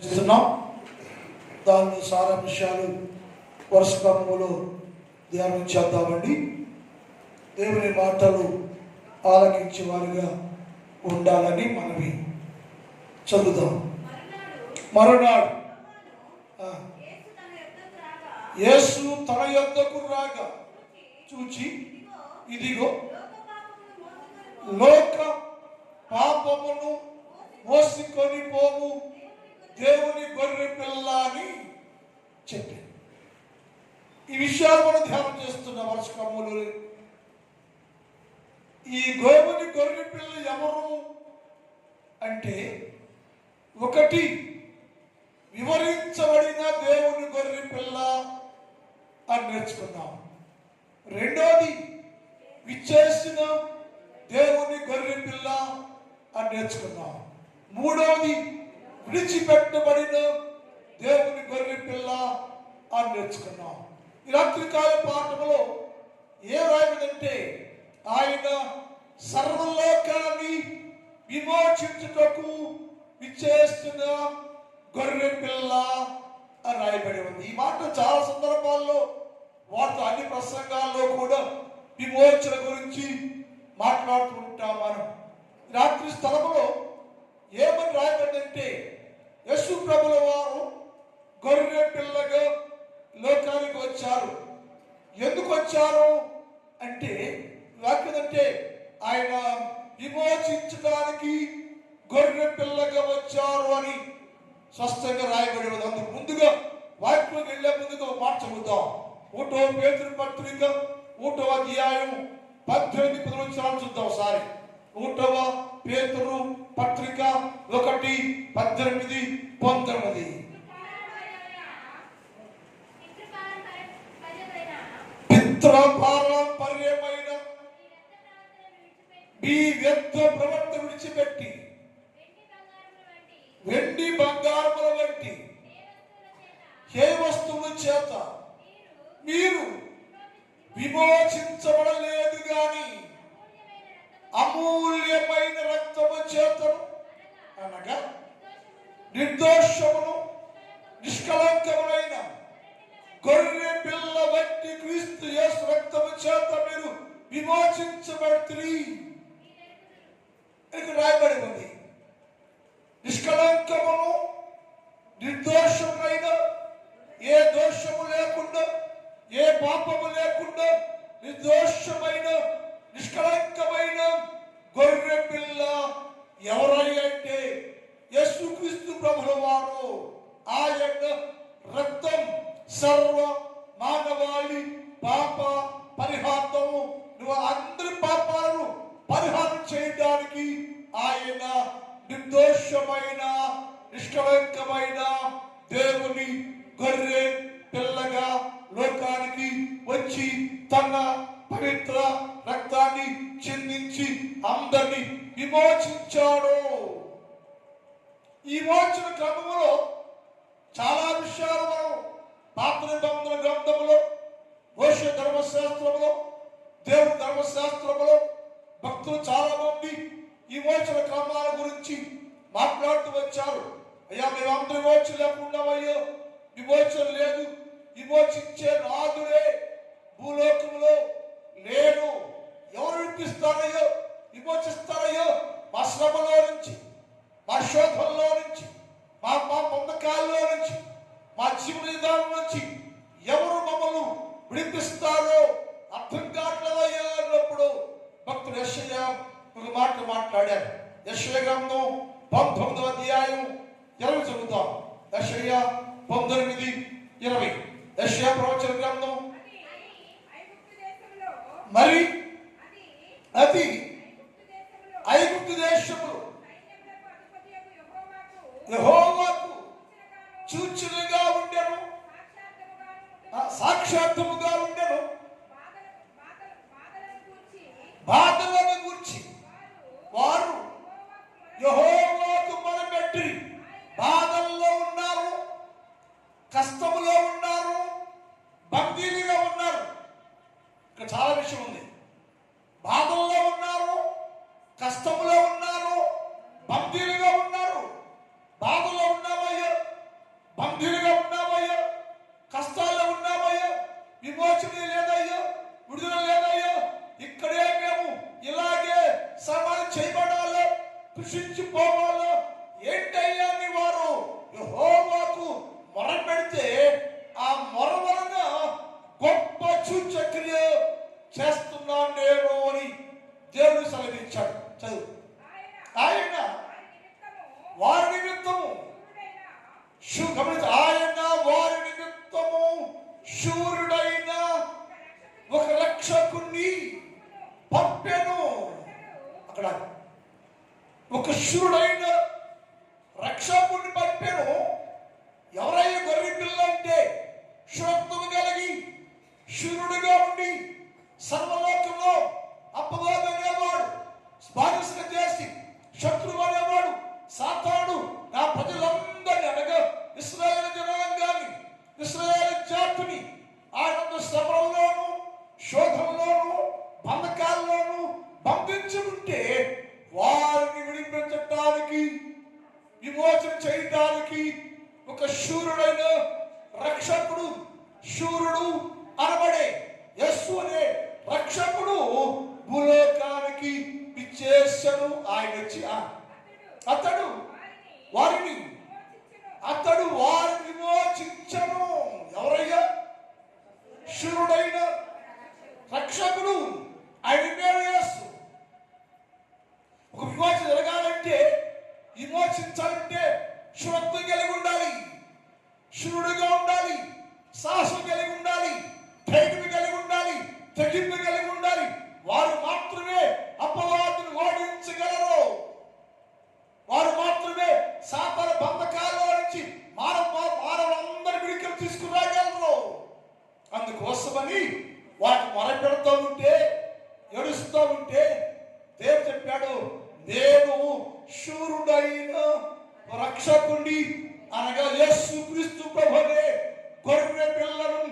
ఇస్తున్నాం. దాని సారాంశాలు వరుస క్రమంలో ధ్యానం చేద్దామండి. దేవుని మాటలు ఆలకించే వారిగా ఉండాలని మనవి. చదువుదాం. మరునాడు యేసు తన యొద్దకు రాగా చూచి, ఇదిగో లోక పాపమును మోసుకొని పోవు దేవుని గొర్రె పిల్ల అని చెప్పి ఈ విషయాలు మనం ధ్యానం చేస్తున్న వరుస క్రమంలో. ఈ దేవుని గొర్రె పిల్ల ఎవరు అంటే, ఒకటి వివరించబడిన దేవుని గొర్రె పిల్ల అని నేర్చుకున్నాం. రెండోది విచ్చేసిన దేవుని గొర్రె పిల్ల అని నేర్చుకున్నాం. మూడవది విడిచిపెట్టబడిన దేవుని గొర్రె పిల్ల అని నేర్చుకున్నాం. ఈ రాత్రికాల పాఠంలో ఏ రాయదంటే, ఆయన సర్వలోకాన్ని విమోచించుటకు విచ్చేస్తున్న గొర్రె పిల్ల అని రాయబడి ఉంది. ఈ మాట చాలా సందర్భాల్లో వాటితో అన్ని ప్రసంగాల్లో కూడా విమోచన గురించి మాట్లాడుతూ ఉంటాం మనం. రాత్రి స్థలంలో ఏమని రాయబడిందంటే, యేసు ప్రభుల వారు గొర్రె పిల్లగా లోకానికి వచ్చారు. ఎందుకు వచ్చారు అంటే, వాక్యం అంటే ఆయన విమోచించడానికి గొర్రె పిల్లగా వచ్చారు అని స్పష్టంగా రాయబడి ఉంది. అందుకు ముందుగా వాక్యంలోకి వెళ్ళే ముందుగా మాట చదువుతాం. 1వ పేతురు పత్రిక 1వ అధ్యాయం 18-19 చూద్దాం ఒకసారి. 1వ పేతురు పత్రిక 1:18-19. పితృపారంపర్యమైన మీ వ్యర్థ ప్రవర్తన విడిచిపెట్టి వెండి బంగారముల వంటి ఏ వస్తువుల చేత మీరు విమోచించబడలేదు గాని అమూల్యమైన రక్తము చేతను, అనగా నిర్దోషమును నిష్కలంకములైన గొర్రె పిల్ల వంటి క్రీస్తు యేసు రక్తము చేత మీరు విమోచించబడుతుంది. ఇక్కడ రాయబడి ఉంది. నిష్కలంకమును నిర్దోషములైన, ఏ దోషము లేకుండా, ఏ పాపము లేకుండా నిర్దోషమైన నిష్కలంకమైన గొర్రె పిల్ల ఎవరై అంటే యేసుక్రీస్తు ప్రభుల వారు. ఆయన రక్తం సర్వ మానవాళి పాప పరిహారము, నువ్వు అందరి పాపాలను పరిహారం చేయడానికి ఆయన నిర్దోషమైన నిష్కలంకమైన దేవుని గొర్రె పిల్లగా లోకానికి వచ్చి తన పవిత్ర రక్తాన్ని చిందించి అందరినీ విమోచించాడు. ఈ విమోచన క్రమంలో చాలా విషయాలు మనం పాత నిబంధన గ్రంథంలో, మోషే ధర్మశాస్త్రంలో, దేవుని ధర్మశాస్త్రంలో భక్తులు చాలా మంది ఈ విమోచన క్రమాల గురించి మాట్లాడుతూ వచ్చారు. అయ్యా మేమందరూ విమోచన లేకుండా, అయ్యో విమోచన లేదు, విమోచించే నాదుడే భూలోకంలో లేడు, ఎవరు వినిపిస్తారయ్యో విమోచిస్తారయ్యో మా శ్రమలో నుంచి, మా శోధంలో నుంచి, మా పొందకాల్లో నుంచి, మా జీవన విధానం నుంచి ఎవరు మమ్మల్ని విడిపిస్తారో అర్థం కావట్లేదయ్యా అన్నప్పుడు భక్తుడు యెషయా ఒక మాట మాట్లాడారు. యెషయా గ్రంథం 19వ అధ్యాయం 20 చదువుతాం. యెషయా 19:20. యెషయా ప్రవచన గ్రంథం. మరి అది ఐగుప్తు దేశములో యెహోవాకు సూచనగా ఉండెను, సాక్షాత్తుగా ఉండెను, బాధలను గూర్చి వారు యెహోవాకు మొరపెట్టి బాధల్లో ఉన్నారు, కష్టములో ఉన్నారు, బందీలుగా ఉన్నారు. ఇక్కడ చాలా విషయం ఉంది. బాధల్లో ఉన్నారు, కష్టములో ఉన్నారు, బందీలుగా ఉన్నారు. బాధలో ఉన్నామయ్యో బందీలుగా ఉన్నామయ్యా, కష్టాల్లో ఉన్నామయ్యా, విమోచన లేదయ్యా, విడుదల లేదయ్యా, ఇక్కడే మేము ఇలాగే సమాధి చేయబడాలో, కృషించిపోవాలో ఏంటయ్యా అని వారు యెహోవాకు మొరపెడితే ఆ మొర వలన గొప్ప సూచక్రియ చేస్తున్నాను నేను అని దేవుడు సెలవిచ్చాడు. చదువు. ఆయన వారి నిమిత్తము ఆయన వారి నిమిత్తము శూరుడైన ఒక రక్షకుణ్ణి పంపెను. అక్కడ ఒక శూరుడైన రక్షకుణ్ణి పంపెను. ఎవరయ్యా గొర్రె పిల్ల అంటే? శూరత్వము కలిగి శూరుడుగా ఉండి సర్వలోకంలో అపవాది అనేవాడు, బానిసగా చేసి శత్రువు అనేవాడు సాతానుడు నా ప్రజలందరినీ అనగా ఇశ్రాయేలు జనాంగాన్ని, ఇశ్రాయేలు జాతిని ఆయన శ్రమలోను, శోధంలోను, బంధకాల్లోను బంధించుకుంటే వారిని విడిపించడానికి, విమోచన చేయడానికి ఒక శూరుడైన రక్షకుడు, శూరుడు అనబడే యేసు అనే రక్షకుడు భూలోకానికి పిచ్చేసను. ఆయన వచ్చి అతడు వారిని విమోచించను. ఎవరయ్యా? శూరుడైన రక్షకుడు, ఆయన పేరు యేసు. ఒక విమోచన జరగాలంటే, విమోచించాలంటే శూరత్వం కలిగి ఉండాలి, శూరుడుగా ఉండాలి, సాహసం కలిగి ఉండాలి, ధైర్యం కలిగి ఉండాలి, తెగింపు కలిగి ఉండాలి. వారు మాత్రమే అపవాదును ఓడించగలరు. వారు మాత్రమే సాతాన బంధకాల్లో నుంచి మానవులందరి విడికలు తీసుకురాగలరు. అందుకోసమని వాటిని మొరపెడుతూ ఉంటే, ఏడుస్తూ ఉంటే దేవుడు చెప్పాడు, నేను శూరుడైన రక్షకుడి అనగా యేసు క్రీస్తు ప్రభువే గొర్రె పిల్లను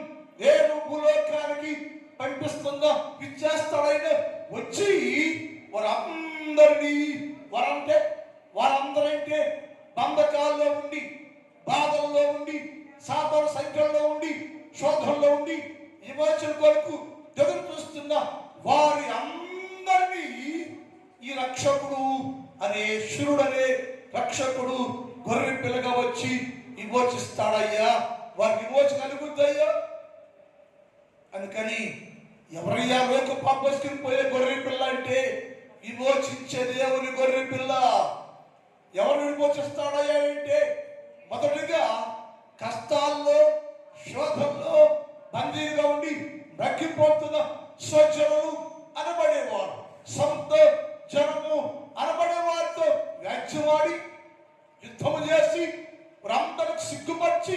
నేను భూలోకానికి పంపిస్తున్నా, ఇచ్చేస్తాడైన వచ్చి వారందరినీ, వారందరంటే బంధకాల్లో ఉండి, బాధల్లో ఉండి, సాతాను సంఖ్యల్లో ఉండి, శోధనలో ఉండి, విమోచన కొరకు ఎదురు చూస్తున్న వారి అందరినీ ఈ రక్షకుడు అనే శూరుడనే రక్షకుడు గొర్రె పిల్లగా వచ్చి విమోచిస్తాడయ్యా, వారి విమోచన కలుగుద్దయ్యా. అందుకని ఎవరయ్యా లోక పాపస్కిని పోయే గొర్రె పిల్ల అంటే? విమోచించే దేవుని గొర్రె పిల్ల. ఎవరు విమోచిస్తాడయ్యా అంటే? మొదటిగా కష్టాల్లో, శోధంలో బందీలుగా ఉండి నక్కిపోతున్న స్వజనులు అనబడేవారు, సొంత జనము అనబడే వారితో వ్యాజ్యమాడి యుద్ధము చేసి వారందరికి సిగ్గుపరిచి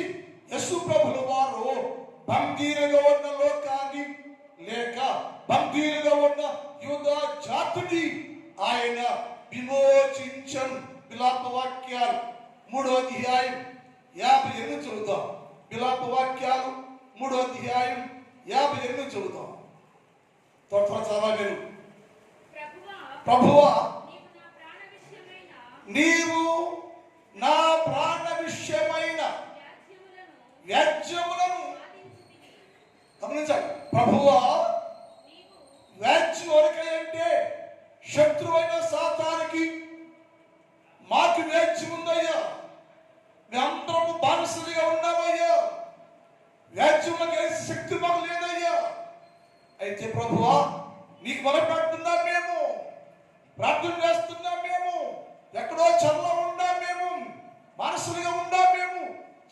యేసు ప్రభుల వారు బందీలుగా ఉన్న లోకాన్ని లేక బందీలుగా ఉన్న యూదా జాతిని ఆయన విమోచించను. విలాప వాక్యాలు 3వ అధ్యాయం 58 చదువుతాం. విలాప వాక్యాలు 3వ అధ్యాయం 58 చదువుతాం. త్వరగా చదవలేరు. ప్రభువా, నీవు నా ప్రాణ విషయమైన వ్యాజ్యములను గమనించాలి. ప్రభువా, వ్యాజ్యం ఎవరికంటే శత్రువైన సాతానికి మాకు వ్యాజ్యం ఉందయ్యా, మేమందరము బానిసలుగా ఉన్నామయ్యా, వ్యాజ్యంలో కలిసి శక్తి మాకు లేదయ్యా. అయితే ప్రభువా, నీకు మొదలుపెడుతున్నాం, మేము ప్రార్థన చేస్తున్నాం, మేము ఎక్కడో చెరలో ఉన్నాం, మేము మనసులుగా ఉన్నాం, మేము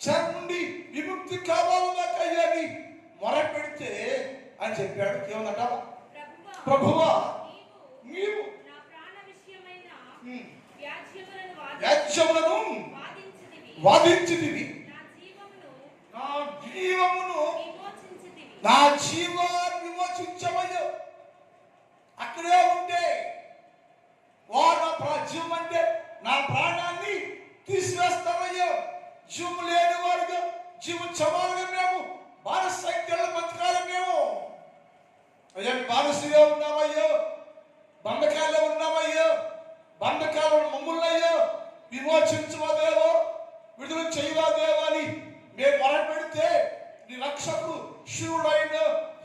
చెర నుండి విముక్తి కావాలి నాకు అయ్యాని మొరపెడితే అని చెప్పాడు. ఏమన్నట? ప్రభువా, నీవు వ్యాజ్యములను వాదించితివి, నా జీవాన్ని విమోచించమయ్యో. అక్కడే ఉంటే వారు నా జీవం అంటే నా ప్రాణాన్ని తీసివేస్తామయ్యో. జీవం లేని వారుగా, జీవం చవాలుగా మేము బానిసైక్యాల బతకాలి. మేము అయ్యా బానిసగా ఉన్నామయ్యో, బంధకాల్లో ఉన్నామయ్యో, బంధకాలను మమ్ములయ్యో విమోచించవా దేవో, విడుదల చేయవా దేవా అని మేము మొరపెడితే నీ రక్షకుడు శివుడైన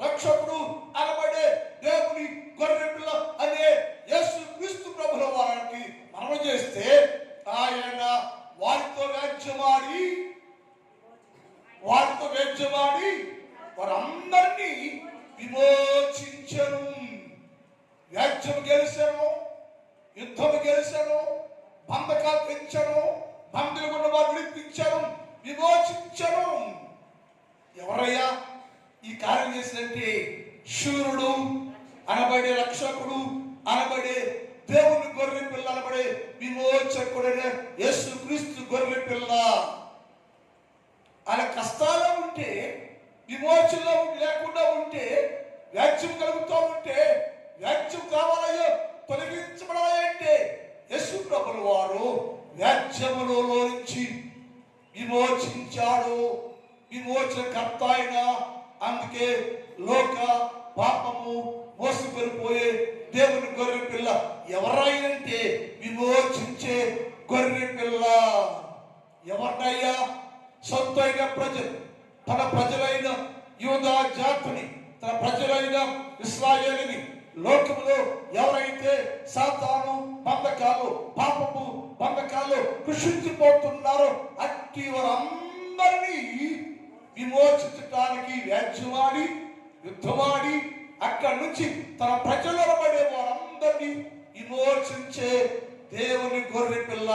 రక్షకుడు అనబడే దేవుని గొర్రె పిల్ల అనే యేసు క్రీస్తు ప్రభుల వారికి మనవి చేస్తే ఆయన వారితో వ్యాజ్యమాడి వారందరినీ విమోచించను. వ్యాజ్యం గెలిచాను, యుద్ధం గెలిచాను, బంధకాలు పెంచాను, బంధువులు ఉన్న వారు విడిపించాను, విమోచించను. ఎవరయ్యా ఈ కార్యం చేసినట్టే? శూరుడు అనబడే రక్షకుడు అనబడే దేవుని గొర్రె పిల్ల అనబడే విమోచకుడైన యేసు క్రీస్తు గొర్రె పిల్ల. ఆయన కష్టాల్లో ఉంటే, విమోచనలో లేకుండా ఉంటే, వ్యాజ్యం కలుగుతూ ఉంటే, వ్యాజ్యం కావాలయ్యో తొలగించబడాలంటే యేసు ప్రభుల వారు వ్యాజ్యములో నుంచి విమోచించాడు. విమోచనకర్త ఆయన. అందుకే లోక పాపము మోసుకొనిపోయే దేవుని గొర్రె పిల్ల ఎవరైనంటే విమోచించే గొర్రె పిల్ల. ఎవరినయ్యా? సొంతైన ప్రజలు, తన ప్రజలైన యూదా జాతిని, తన ప్రజలైన ఇశ్రాయేలుని లోకములో ఎవరైతే సాతాను బంధకాలు, పాపము బంధకాలు కృషించిపోతున్నారో అట్టి వారందరినీ విమోచించడానికి వ్యాజ్యమాడి, యుద్ధమాడి అక్కడి నుంచి తన ప్రజలు పడే వారందరినీ విమోచించే దేవుని గొర్రె పిల్ల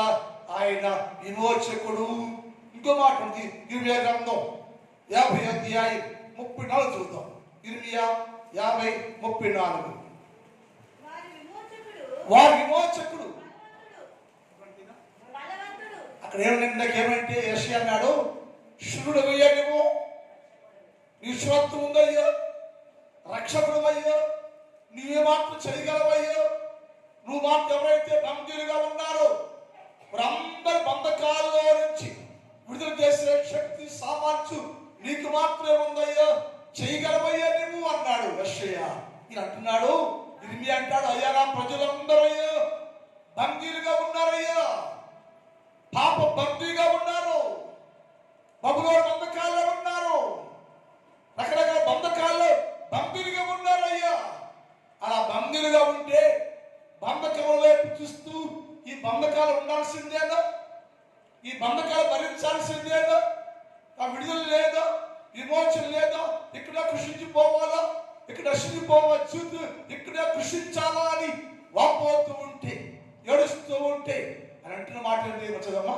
ఆయన విమోచకుడు. ఇంకో మాట ఉంది, ఇర్మియా గ్రంథం 50 అధ్యాయం 34 చూద్దాం. ఇర్మియా 50:34. వారి విమోచకుడు. అక్కడ ఏమంటే యెషయా అన్నాడు, శూరుడు అయ్యా, నువ్వు నీ స్వత్వం ఉందయ్యో, రక్షకుడు అయ్యో, నీవే మాత్రం చేయగలవయ్యో. నువ్వు మాత్రం ఎవరైతే బందీలుగా ఉన్నారో వారందరి బంధకాల్లో నుంచి విడుదల చేసే శక్తి సామర్థ్యం నీకు మాత్రమే ఉందయ్యో, చేయగలవయ్యా నువ్వు అన్నాడు యెషయా. ఈయన అంటున్నాడు, ఇర్మియా అంటాడు, అయ్యా నా ప్రజలందరూ అయ్యో బందీలుగా ఉన్నారయ్యా, పాప బందీగా ఉన్నారు, బబులోను బంధకాల్లో ఉన్నారు, రకరకాల బంధకాల్లో బందీలుగా ఉన్నారయ్యా. అలా బందీలుగా ఉంటే బంధకముల వైపు చూస్తూ ఈ బంధకాలు ఉండాల్సిందేనా? ఈ బంధకాలు భరించాల్సిందేనా? ఆ విడుదల లేదా? విమోచన లేదా? ఇక్కడ కృషించిపోవాలా, ఇక్కడ నశించిపోవాలి, ఇక్కడ కృషించాలా అని వాపోతూ ఉంటే, ఏడుస్తూ ఉంటే అని అంటున్న మాట వచ్చదమ్మా.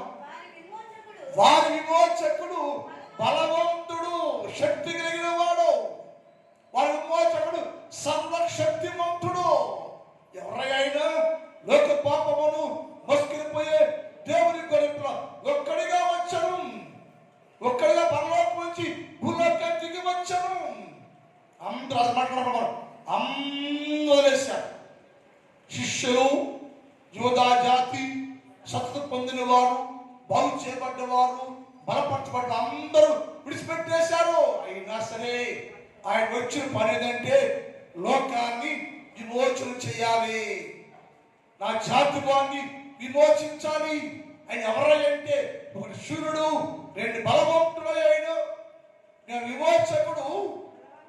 వారి విమోచకుడు బలవంతుడు, శక్తి కలిగిన వాడు. వారి విమోచకుడు సర్వశక్తిమంతుడు. ఎవరైనా లోక పాపమును మోసుకునిపోయే దేవుని గొర్రె ఒక్కడిగా వచ్చను, ఒక్కడిగా పరలోకం నుంచి భూలోకానికి దిగి వచ్చను. అందరూ అది మాట్లాడుతున్నారు, వదిలేశారు. శిష్యులు, యూదా జాతి, సత్తు పొందిన వారు, బాగు చేయబడ్డవారు, బలపరచబడ్డ అందరూ విడిచిపెట్టేశారు. అయినా సరే ఆయన వచ్చిన పని ఏదంటే లోకాన్ని విమోచన చేయాలి, నా జాతి వారిని విమోచించాలి. ఆయన ఎవరంటే ఒకటి శూరుడు, రెండు బలవంతుడు. ఆయన నేను విమోచకుడు,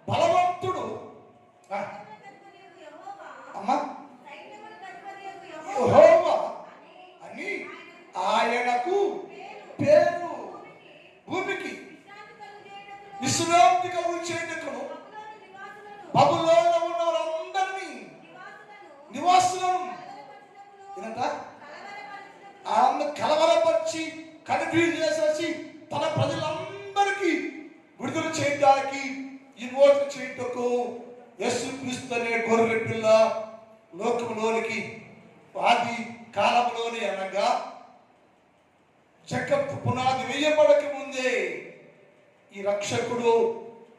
బలవంతుడు. అమ్మా యెహోవా అని ఆయనకు పేరు. భూమికి విశ్రాంతి కలుగు చేయటకును బబులోనులో ఉన్న వారందరినీ నివాసులను కలవరపరిచి కన్ఫ్యూజ్ చేసేసి తన ప్రజలందరికీ విడుదల చేయడానికి, విమోచన చేయటకు యేసుక్రీస్తు అనే గొర్రె పిల్ల లోకంలోనికి ఆది కాలంలోనే అనగా జగత్ పునాది వేయబడక ముందే ఈ రక్షకుడు,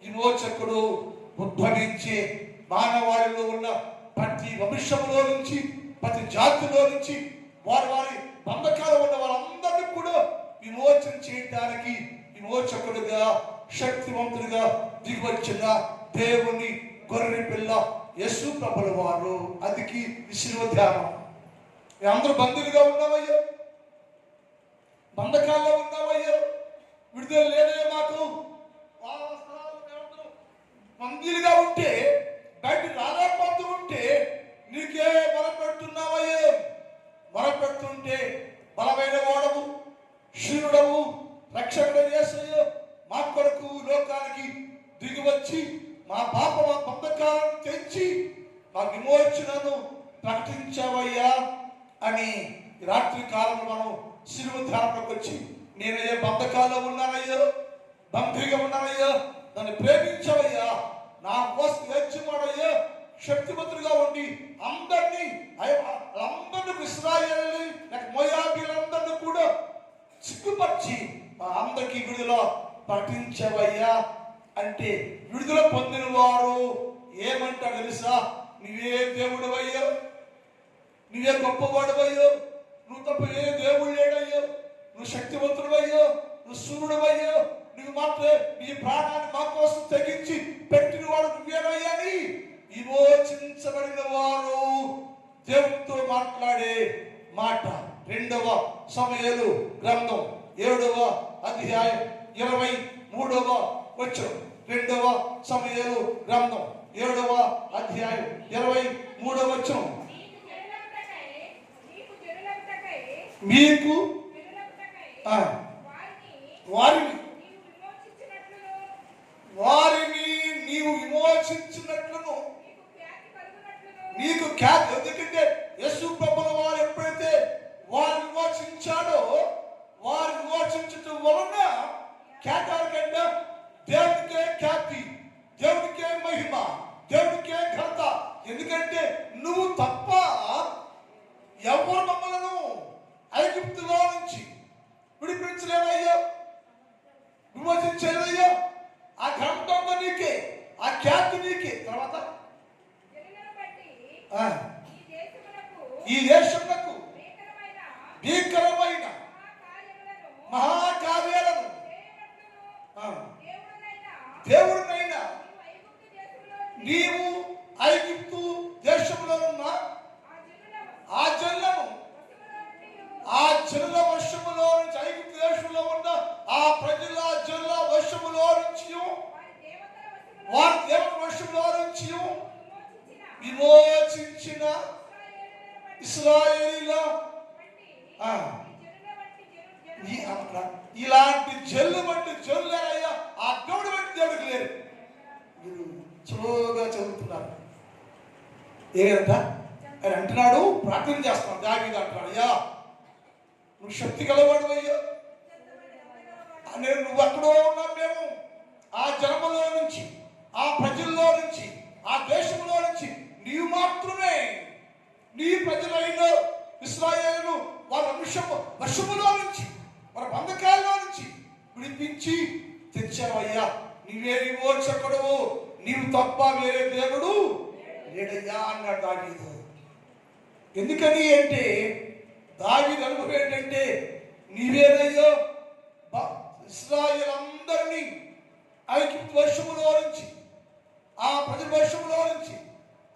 విమోచకుడు ఉద్భవించి మానవాళిలో ఉన్న ప్రతి వంశంలో నుంచి, ప్రతి జాతిలో నుంచి వారి వారి బంధకాలు ఉన్న వారందరినీ కూడా విమోచన చేయడానికి విమోచకుడుగా, శక్తివంతుడిగా దిగివచ్చిన దేవుని గొర్రె పిల్ల యేసు ప్రభుల వారు. అదికి శిలువ ధ్యానం. అందరూ బంధువులుగా ఉన్నామయ్యో, బంధకాల్లో ఉన్నామయ్యో, విడుదల లేదే మాకు. బందీలుగా ఉంటే, బయట రాలేకపోతూ ఉంటే నీకే మొరపెడుతున్నావయ్యో. మొరపెడుతుంటే బలమైన వాడవు, శూరుడవు, రక్షకుడు యేసయ్య మా కొరకు లోకానికి దిగి వచ్చి మా పాప బంధకాలను తెచ్చి మా విమోచనను ప్రకటించావయ్యా అని రాత్రి కాలం మనం శిలువ ధ్యానంలోకి వచ్చి నేనయ్యా బంధకాల్లో ఉన్నానయ్యో, బంధీగా ఉన్నానయ్యా, నన్ను ప్రేమించవయ్యా, నా కోసం వేచివాడయ్యా, శక్తివంతులుగా ఉండి అందరినీ ఇశ్రాయేలు మోయాబీలందరినీ కూడా సిగ్గుపరిచి మా అందరికీ విడుదల ప్రకటించవయ్యా అంటే విడుదల పొందిన వారు ఏమంటారు తెలుసా? నువ్వే దేవుడు అయ్యో, నువ్వే గొప్పవాడు అయ్యో, నువ్వు తప్ప ఏ దేవుడు లేడయ్యో, నువ్వు శక్తివంతుడు అయ్యో, నువ్వు సూర్యుడు అయ్యో, నువ్వు మాత్రమే నీ ప్రాణాన్ని మా కోసం తెగించి పెట్టిన వాడు నువ్వేనయ్యని విమోచించబడిన వారు దేవుడితో మాట్లాడే మాట. 2వ సమూయేలు గ్రంథం 7వ అధ్యాయం 23వ వచనం. 2వ సమూయేలు గ్రంథం 7వ అధ్యాయం 23వ వచనం. మీకు వారిని నీవు విమోచించినట్లును నీకు ఖ్యాతి. ఎందుకంటే యేసు ప్రభువుల వారు ఎప్పుడైతే వారు విమోచించాడో, వారు విమోచించడం వలన ఖ్యాతి, దేవుడికే ఖ్యాతి, దేవుడికే మహిమ, దేవుడికే ఘనత. ఎందుకంటే నువ్వు తప్ప ఎవరు మమ్మలను ఐగుప్తులో నుంచి విడిపించలేదయ్యా, విమోచించలేదయ్యా. ఆ ఘనత నీకే, ఆ ఖ్యాతి నీకే. తర్వాత ఈ దేశమునకు భీకరమైన మహాకార్యాలను దేవుడినైనా నీవు ఐగుప్తు దేశంలో ఉన్న ఆ జనుల వర్షములో నుంచి, ఐగుప్తు దేశంలో ఉన్న ఆ ప్రజల జనుల వర్షములో నుంచి, వారి దేవత వర్షములో నుంచి విమోచించిన ఇశ్రాయేలీల ఇలాంటి జల్లు బట్టి జల్లేరయ్యా, ఆ దేవుడు బట్టి దేవుడికి లేరు. మీరు స్లోగా చదువుతున్నారు. ఏంట ఆయన అంటున్నాడు, ప్రార్థన చేస్తున్నాడు. దావీదు అంటున్నాడు, అయ్యా నువ్వు శక్తి గలవాడు అయ్యా, నువ్వు అక్కడో ఉన్నావు, మేము ఆ జనములో నుంచి, ఆ ప్రజల్లో నుంచి, ఆ దేశంలో నుంచి నీవు మాత్రమే నీ ప్రజలైన ఇశ్రాయేలు వారి వర్షములో నుంచి, వారి బంధకాల్లో నుంచి విడిపించి తెచ్చావయ్యా. నీవే విమోచకుడు, నీవు తప్ప వేరే దేవుడు లేడయ్యా అన్నాడు దావీదు. ఎందుకని అంటే దావీదు అనుభవం ఏంటంటే, నీవేనయ్యో ఇశ్రాయేలు అందరినీ ఐగుప్తు వర్షములో నుంచి, ఆ ప్రజల వర్షములో నుంచి,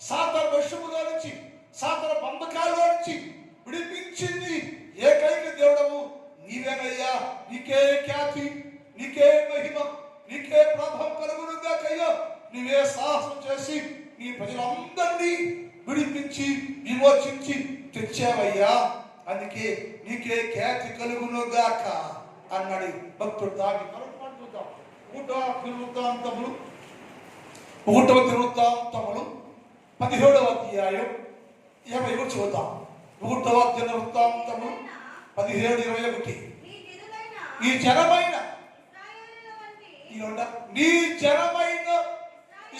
సాతాను వర్షములో నుంచి, సాతాను బంధకాల్లో నుంచి విడిపించింది ఏకైక దేవుడవు నీవేనయ్యా. నీకే ఖ్యాతి, నీకే మహిమ, నీకే ప్రభావం కలుగునుగాకయ్యా. నీవే సాహసం చేసి నీ ప్రజలందరినీ విడిపించి విమోచించి తెచ్చావయ్యా, అందుకే నీకే ఖ్యాతి కలుగునుగాక అన్నాడు భక్తుడు దావీదు. చూద్దాం 1వ దినవృత్తాంతములు 17వ అధ్యాయం 20 చూద్దాం. 1వ దినవృత్తాంతములు 17:21. ఈ జనమైన నీ జనమైన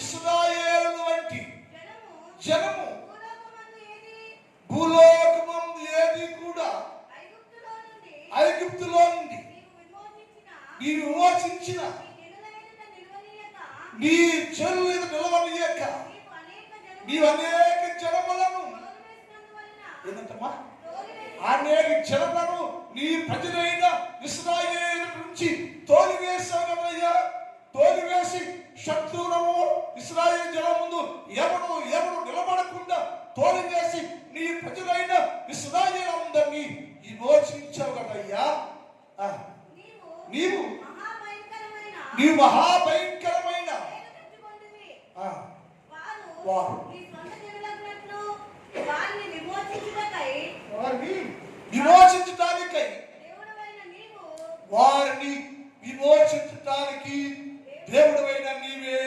ఇశ్రాయేలు వంటి జనము భూలోకమందు ఏది కూడా ఐగుప్తులో నుండి నీవు విమోచించిన నీ చెల్లు నిలవనీయక నీవు అనేక జనములను ఏంటమ్మా అనేక జనములను నీ ప్రజలైన ఇశ్రాయేలు నుంచి తోలివేశావు కదయ్యా. తోలివేసి శత్రువులను ఇశ్రాయేలు జనం ముందు ఎవరు నిలబడకుండా తోలివేసి నీ ప్రజలైన ఇశ్రాయేలు అందరినీ విమోచించావు కదయ్యా. నీవు మహాభయంకరమైన వారు వారిని విమోచించటానికై వారిని విమోచించటానికి దేవుడవైన నీవే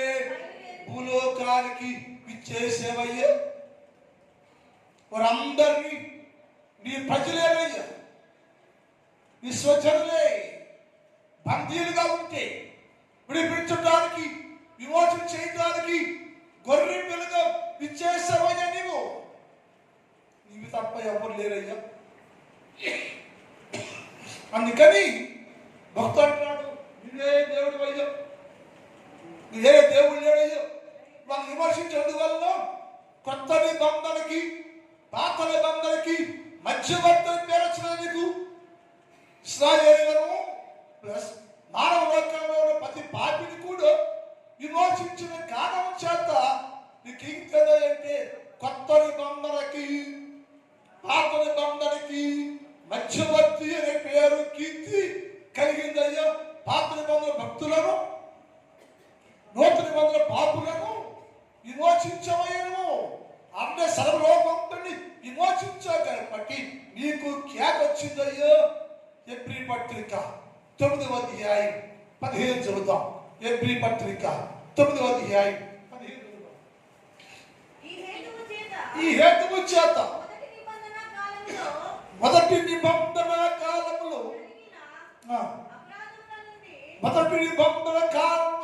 భూలోకానికి విచ్చేసేవయ్యా. వారందరినీ నీ ప్రజలేనయ్యా, నీ స్వజనులే బందీలుగా ఉంటే విడిపించడానికి, విమోచన చేయడానికి గొర్రె పిల్లగా విచ్చేసావయ్యా. నీవు తప్ప ఎవరు లేరయ్యా. అందుకని భక్తుడు అంటున్నాడు, నీవే దేవుడు అయ్యా, నీవే దేవుడు లేడయ్యా. వాళ్ళు విమర్శించేందువల్ల కొత్త నిబంధనకి పాత నిబంధనకి మధ్యవర్తి పేరు వచ్చినందుకు ఇశ్రాయేలును ప్లస్ మానవ లోకంలో ప్రతి పాపిని కూడా విమోచించిన కారణం చేత నీకు ఇంకదా అంటే కొత్త నిబంధనకి పాత నిబంధనకి మధ్యవర్తి అనే పేరు కీర్తి కలిగిందయ్యా. పాత నిబంధన భక్తులను, నూతన నిబంధన పాపులను విమోచించవయ్యను. అంటే సర్వలోకంతని విమోచించావు కాబట్టి నీకు ఖ్యాతి వచ్చిందయ్యా. ఎబ్రీ పత్రిక 9వ అధ్యాయం 15 చదువుతాం. ఎబ్రీ పత్రిక 9వ అధ్యాయం 15 చదువుతాం. ఈ హేతువు చేత మొదటి నిబంధన కాలంలో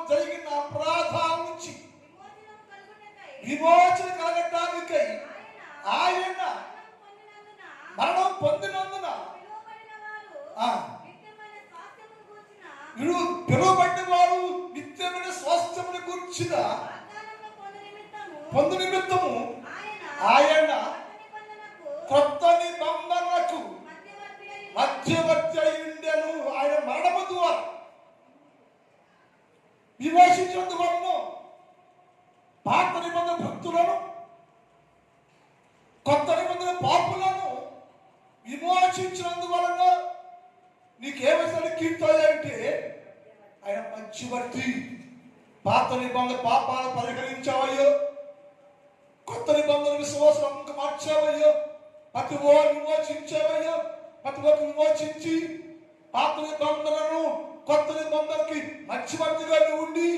జరిగిన అపరాధాల నుంచి విమోచన కలగటానికై ఆయన మరణం పొందినందున పిలువబడిన వారు నిత్యమైన స్వాస్థ్యమును గురించిన పొందు నిమిత్తము ఆయన కొత్త నిబంధనకు మధ్యవర్తి అయ్యుండెను. ఆయన మరణము ద్వారా విమోచించినందువలన పాత నిబంధన భక్తులను, కొత్త నిబంధన పాపులను విమోచించినందువలన నీకేమైనా కీర్తాయంటే ఆయన మధ్యవర్తి. పాత నిబంధన పాపాలు పరిహరించావయ్యో, కొత్త నిబంధన విశ్వాసం మార్చావయ్యో, ప్రతి ఓరు విమోచించావయ్యో. ప్రతి ఒక్క విమోచించి పాత నిబంధనను కొత్త నిబంధనకి మధ్యవర్తిగా ఉండి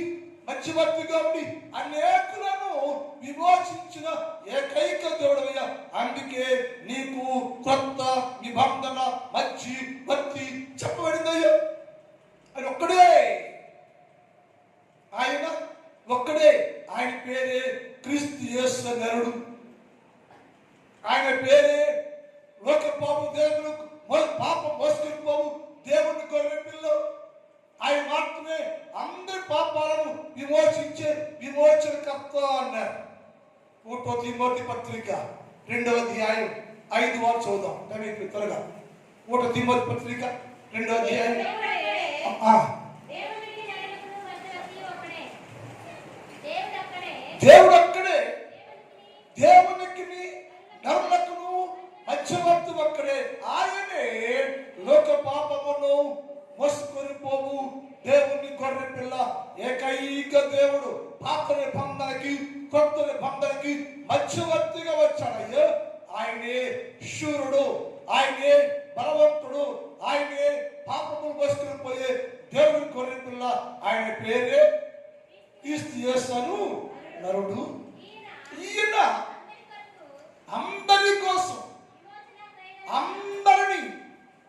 అనేకులను విమోచించిన ఏకైక దేవుడయ్యా. అందుకే నీకు కొత్త నిబంధన మధ్యవర్తి చెప్పబడిందయ్యా. ఆయన ఒక్కడే, ఆయన పేరే క్రీస్తు యేసు నరుడు. ఆయన పేరే లోక పాపం దేవుడు పాపం మోసుకొని పోవు దేవుని గొర్రె పిల్ల. ఆయన మాత్రమే అందరి పాపాలను విమోచించే విమోచనకర్త అన్నారు. 1 తిమోతి పత్రిక 2వ అధ్యాయం 5 వారు చదువుదాం. త్వరగా 1 తిమోతి పత్రిక 2వ అధ్యాయం. దేవుడు అక్కడే, దేవునికి నరులకును మధ్యవర్తి ఒక్కడే. ఆయనే లోక పాపమును మోసుకొని పోవు దేవుని గొర్రె పిల్ల, ఏకైక దేవుడు. పాత నిబంధనకి కొత్త నిబంధనకి మధ్యవర్తిగా వచ్చాడయ్యా. ఆయనే శూరుడు, ఆయనే బలవంతుడు, ఆయనే పాపములు మోసుకొని పోయే దేవుని గొర్రె పిల్ల. ఆయన పేరే క్రీస్తు యేసు నరుడు. ఈయన అందరి కోసం,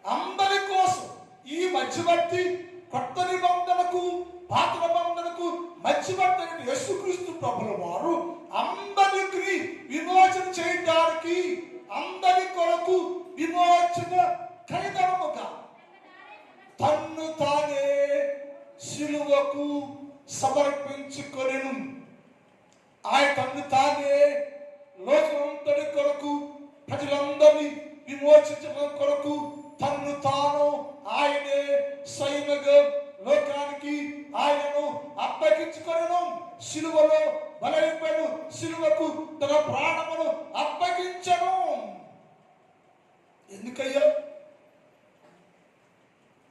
అందరి కోసం ఈ మధ్యవర్తి, కొత్త నిబంధనకు పాత నిబంధనకు మధ్యవర్తి యేసుక్రీస్తు ప్రభుల వారు అందరికి విమోచన చేయడానికి, అందరి కొరకు విమోచన ఖైదనముగా తన్ను తానే సిలువకు సమర్పించుకొనెను. ఆయన తన్ను తానే లోకమంతటి కొరకు, ప్రజలందరినీ విమోచించడం కొరకు తన్ను తాను ఆయనే స్వయముగా లోకానికి ఆయనను అప్పగించుకొనెను. సిలువలో బలైపోయాను, సిలువకు తన ప్రాణమును అప్పగించను. ఎందుకయ్యా?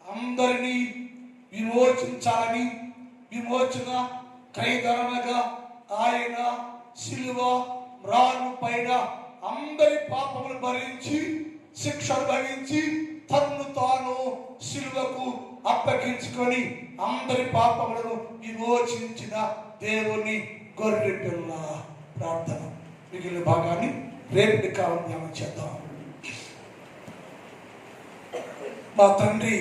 అందరినీ విమోచించాలని, విమోచన ఖైదనగా ఆయన సిలువ మ్రాను పైన అందరి పాపములు భరించి శిక్ష అనుభవించి తన్ను తాను సిలువకు అప్పగించుకొని అందరి పాపములను విమోచించిన దేవుని గొర్రె పిల్ల. ప్రార్థన. మిగిలిన భాగాన్ని రేపటి కాలం ధ్యానం చేద్దాం. మా తండ్రి,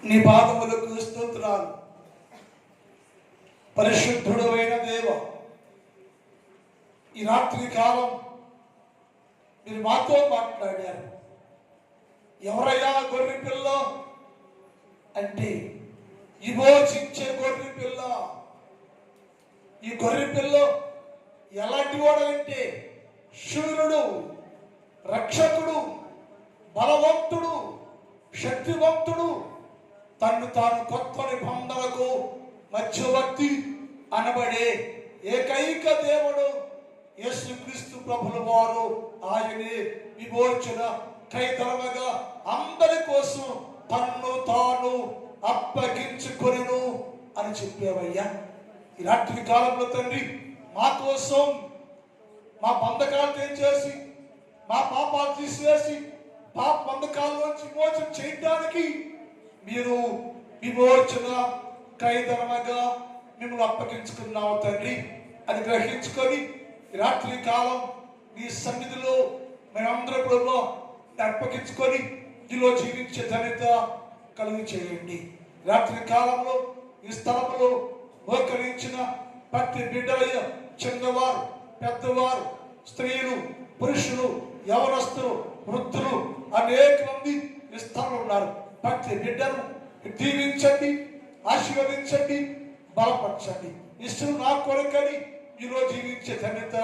నీ పాదములకు స్తోత్రాలు. పరిశుద్ధుడు అయిన దేవ, ఈ రాత్రి కాలం మీరు మాతో మాట్లాడారు. ఎవరయ్యా గొర్రె పిల్ల అంటే విమోచించే గొర్రె పిల్ల. ఈ గొర్రె పిల్ల ఎలాంటి వాడంటే శూరుడు, రక్షకుడు, బలవంతుడు, శక్తివంతుడు, తన్ను తాను కొత్త నిబంధనలకు మధ్యవర్తి అనబడే ఏకైక దేవుడు యేసుక్రీస్తు ప్రభుల వారు. ఆయనే విమోచన కైతరముగా అందరి కోసం తన్ను తాను అప్పగించుకొనెను అని చెప్పేవయ్యా. ఈ రాత్రి కాలంలో తండ్రి, మా కోసం మా బంధకాలు తెంచేసి, మా పాపాలు తీసివేసి, పాప బంధకాల్లోంచి విమోచన చేయడానికి మీరు విమోచన కైతరముగా మిమ్మల్ని అప్పగించుకున్నావు తండ్రి. అది గ్రహించుకొని ఈ రాత్రి కాలం నీ సన్నిధిలో మేమందరూ కూడా అప్పగించుకొని ఇందులో జీవించే ధన్యత కలుగు చేయండి. రాత్రి కాలంలో ఈ స్థలంలో మోకరించిన ప్రతి బిడ్డలయ్య, చిన్నవారు, పెద్దవారు, స్త్రీలు, పురుషులు, యవనస్తులు, వృద్ధులు అనేక మంది ఈ స్థలంలో ఉన్నారు. ప్రతి బిడ్డను దీవించండి, ఆశీర్వదించండి, బలపరచండి. ఇష్టం నా కొరకని ఈరోజు జీవించే ధన్యత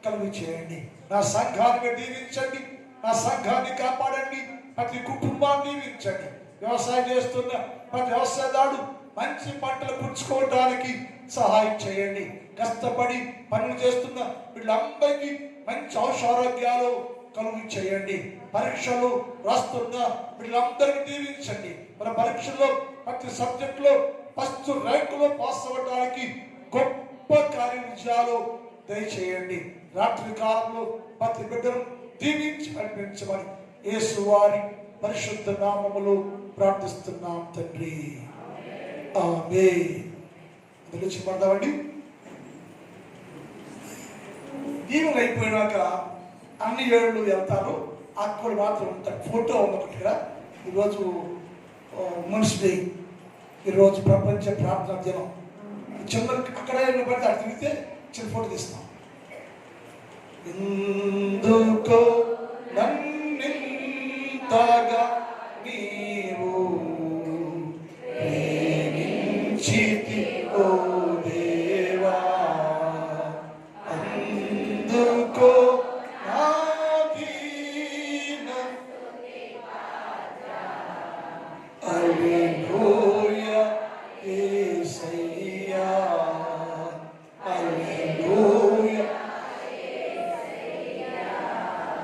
కలుగు చేయండి. నా సంఘాన్ని దీవించండి, నా సంఘాన్ని కాపాడండి, ప్రతి కుటుంబాన్ని దీవించండి. వ్యవసాయం చేస్తున్న ప్రతి వ్యవసాయదారుడు మంచి పంటలు పుచ్చుకోవడానికి సహాయం చేయండి. కష్టపడి పనులు చేస్తున్న వీళ్ళందరికీ మంచి ఆరోగ్యాలు కలుగు చేయండి. పరీక్షలు రాస్తున్న వీళ్ళందరినీ దీవించండి. మన పరీక్షల్లో ప్రతి సబ్జెక్టులో ఫస్ట్ ర్యాంకులో పాస్ అవ్వడానికి గొప్ప కార్య విజయాలు దయచేయండి. రాత్రి కాలంలో ప్రతి బిడ్డను దీవించి నడిపించమని యేసు వారి పరిశుద్ధ నామములో ప్రార్థిస్తున్నాం తండ్రి. ఆమేన్. పడదామండి. దీవులు అయిపోయినాక అన్ని ఏళ్ళు వెళ్తారు, అక్కడ మాత్రం ఉంటారు. ఫోటో ఉన్నట్టుగా ఈరోజు ఉమెన్స్ డే, ఈరోజు ప్రపంచ ప్రార్థన దినం. చిన్న అక్కడ పడితే అక్కడ తిరిగితే చిన్న ఫోటో తీస్తాం. ఎందుకో నన్నింతగా నీవు ప్రేమించితివో దేవా, అందుకో నా దీన హల్లెలూయా యేసయ్యా, హల్లెలూయా.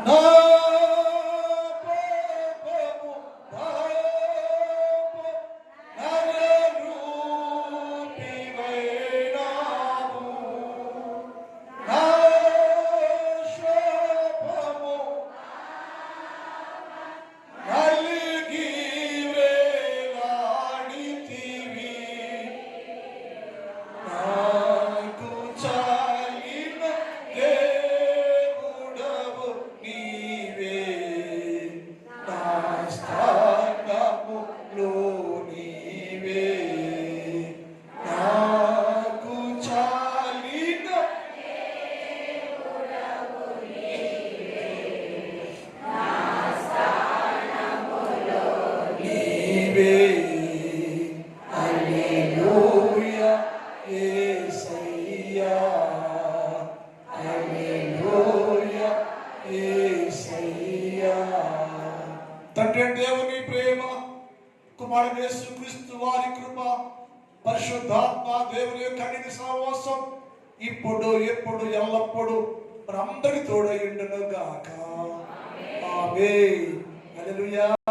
నా తండ్రి దేవుని ప్రేమ, కుమారుడు యేసుక్రీస్తు వారి కృప, పరిశుద్ధాత్మ దేవుని యొక్క అన్నిటి సహవాసం ఇప్పుడు ఎప్పుడు ఎల్లప్పుడు మనందరి తోడై ఉండును గాక. ఆమేన్. హల్లెలూయా.